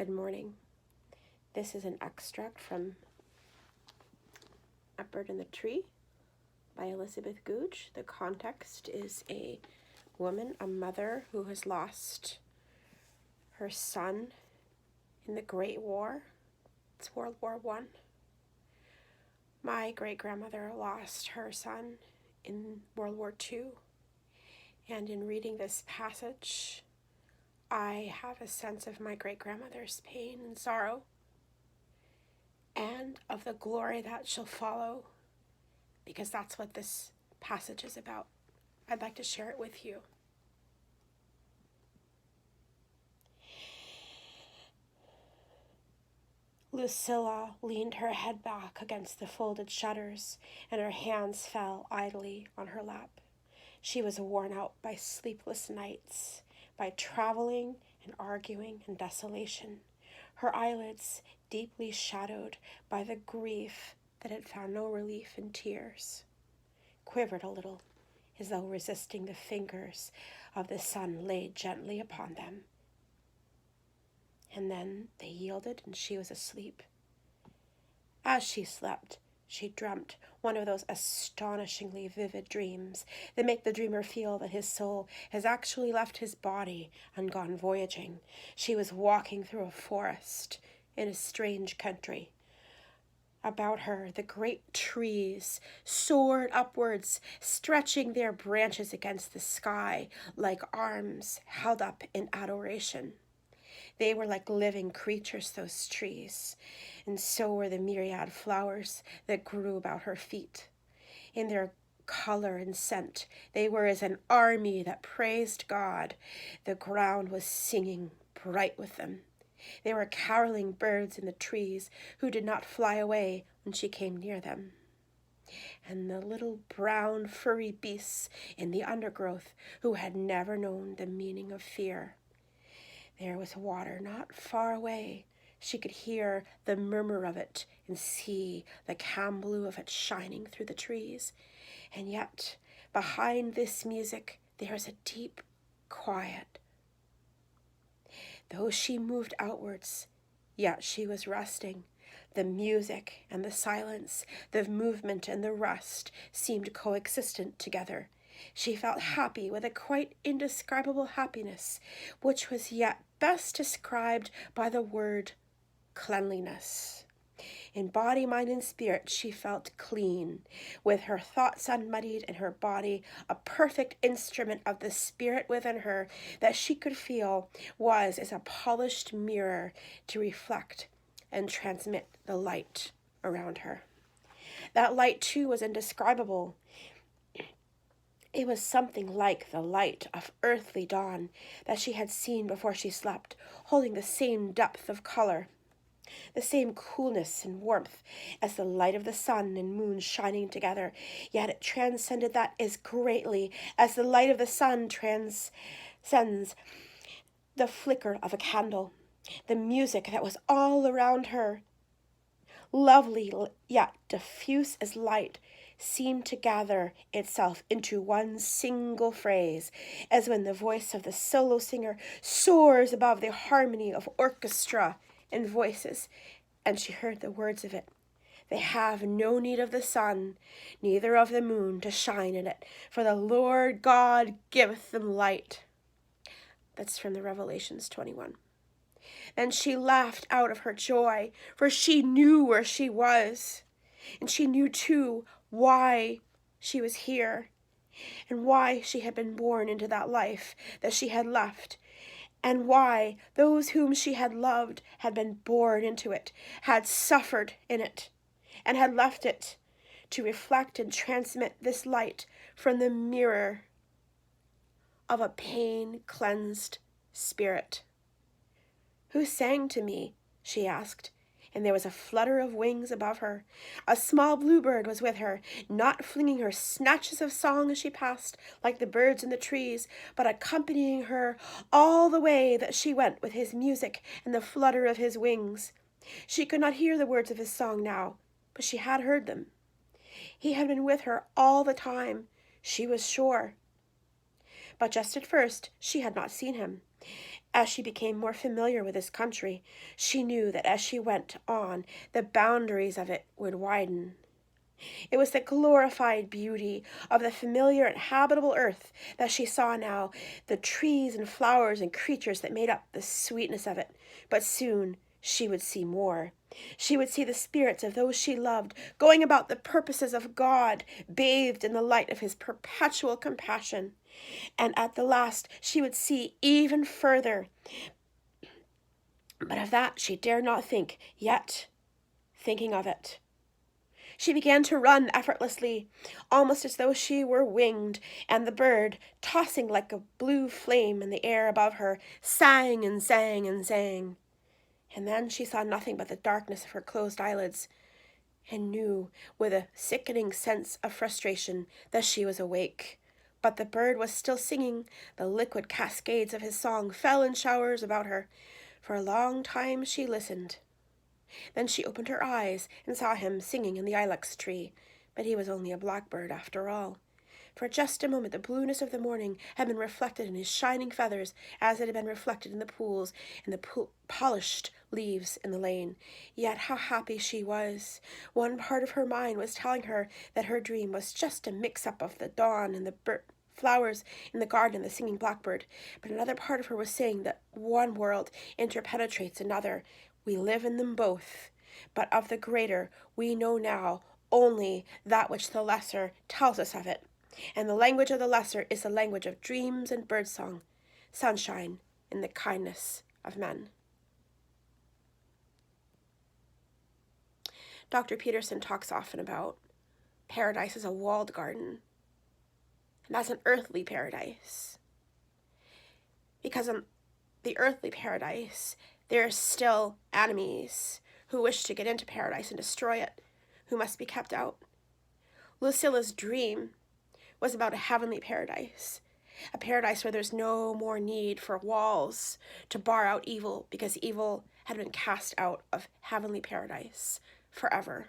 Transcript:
Good morning. This is an extract from A Bird in the Tree by Elizabeth Goudge. The context is a woman, a mother who has lost her son in the Great War. It's World War I. My great-grandmother lost her son in World War II. And in reading this passage, I have a sense of my great-grandmother's pain and sorrow, and of the glory that shall follow, because that's what this passage is about. I'd like to share it with you. Lucilla leaned her head back against the folded shutters, and her hands fell idly on her lap. She was worn out by sleepless nights, by traveling and arguing and desolation, her eyelids deeply shadowed by the grief that had found no relief in tears, quivered a little, as though resisting the fingers of the sun laid gently upon them. And then they yielded, and she was asleep. As she slept, she dreamt one of those astonishingly vivid dreams that make the dreamer feel that his soul has actually left his body and gone voyaging. She was walking through a forest in a strange country. About her, the great trees soared upwards, stretching their branches against the sky like arms held up in adoration. They were like living creatures, those trees, and so were the myriad flowers that grew about her feet. In their color and scent, they were as an army that praised God. The ground was singing bright with them. They were caroling birds in the trees who did not fly away when she came near them. And the little brown furry beasts in the undergrowth who had never known the meaning of fear. There was water not far away. She could hear the murmur of it and see the cam blue of it shining through the trees. And yet, behind this music, there is a deep quiet. Though she moved outwards, yet she was resting. The music and the silence, the movement and the rest seemed coexistent together. She felt happy with a quite indescribable happiness, which was yet best described by the word cleanliness. In body, mind, and spirit, she felt clean, with her thoughts unmuddied and her body a perfect instrument of the spirit within her that she could feel was as a polished mirror to reflect and transmit the light around her. That light, too, was indescribable. It was something like the light of earthly dawn that she had seen before she slept, holding the same depth of color, the same coolness and warmth as the light of the sun and moon shining together, yet it transcended that as greatly as the light of the sun transcends the flicker of a candle. The music that was all around her, lovely yet diffuse as light, seemed to gather itself into one single phrase, as when the voice of the solo singer soars above the harmony of orchestra and voices, and she heard the words of it. They have no need of the sun, neither of the moon to shine in it, for the Lord God giveth them light. That's from the Revelations 21. And she laughed out of her joy, for she knew where she was. And she knew, too, why she was here, and why she had been born into that life that she had left, and why those whom she had loved had been born into it, had suffered in it, and had left it to reflect and transmit this light from the mirror of a pain-cleansed spirit. "Who sang to me?" she asked, and there was a flutter of wings above her. A small bluebird was with her, not flinging her snatches of song as she passed, like the birds in the trees, but accompanying her all the way that she went with his music and the flutter of his wings. She could not hear the words of his song now, but she had heard them. He had been with her all the time, she was sure. But just at first she had not seen him. As she became more familiar with this country, she knew that as she went on, the boundaries of it would widen. It was the glorified beauty of the familiar and habitable earth that she saw now, the trees and flowers and creatures that made up the sweetness of it. But soon she would see more. She would see the spirits of those she loved going about the purposes of God, bathed in the light of his perpetual compassion. And at the last she would see even further. But of that she dared not think, yet thinking of it, she began to run effortlessly, almost as though she were winged, and the bird, tossing like a blue flame in the air above her, sang and sang and sang. And then she saw nothing but the darkness of her closed eyelids, and knew with a sickening sense of frustration that she was awake. But the bird was still singing. The liquid cascades of his song fell in showers about her. For a long time she listened. Then she opened her eyes and saw him singing in the ilex tree, but he was only a blackbird after all. For just a moment the blueness of the morning had been reflected in his shining feathers as it had been reflected in the pools and the polished leaves in the lane. Yet how happy she was! One part of her mind was telling her that her dream was just a mix-up of the dawn and the flowers in the garden and the singing blackbird, but another part of her was saying that one world interpenetrates another. We live in them both, but of the greater we know now only that which the lesser tells us of it. And the language of the lesser is the language of dreams and birdsong, sunshine, and the kindness of men. Dr. Peterson talks often about paradise as a walled garden, and that's an earthly paradise. Because in the earthly paradise, there are still enemies who wish to get into paradise and destroy it, who must be kept out. Lucilla's dream was about a heavenly paradise, a paradise where there's no more need for walls to bar out evil, because evil had been cast out of heavenly paradise forever.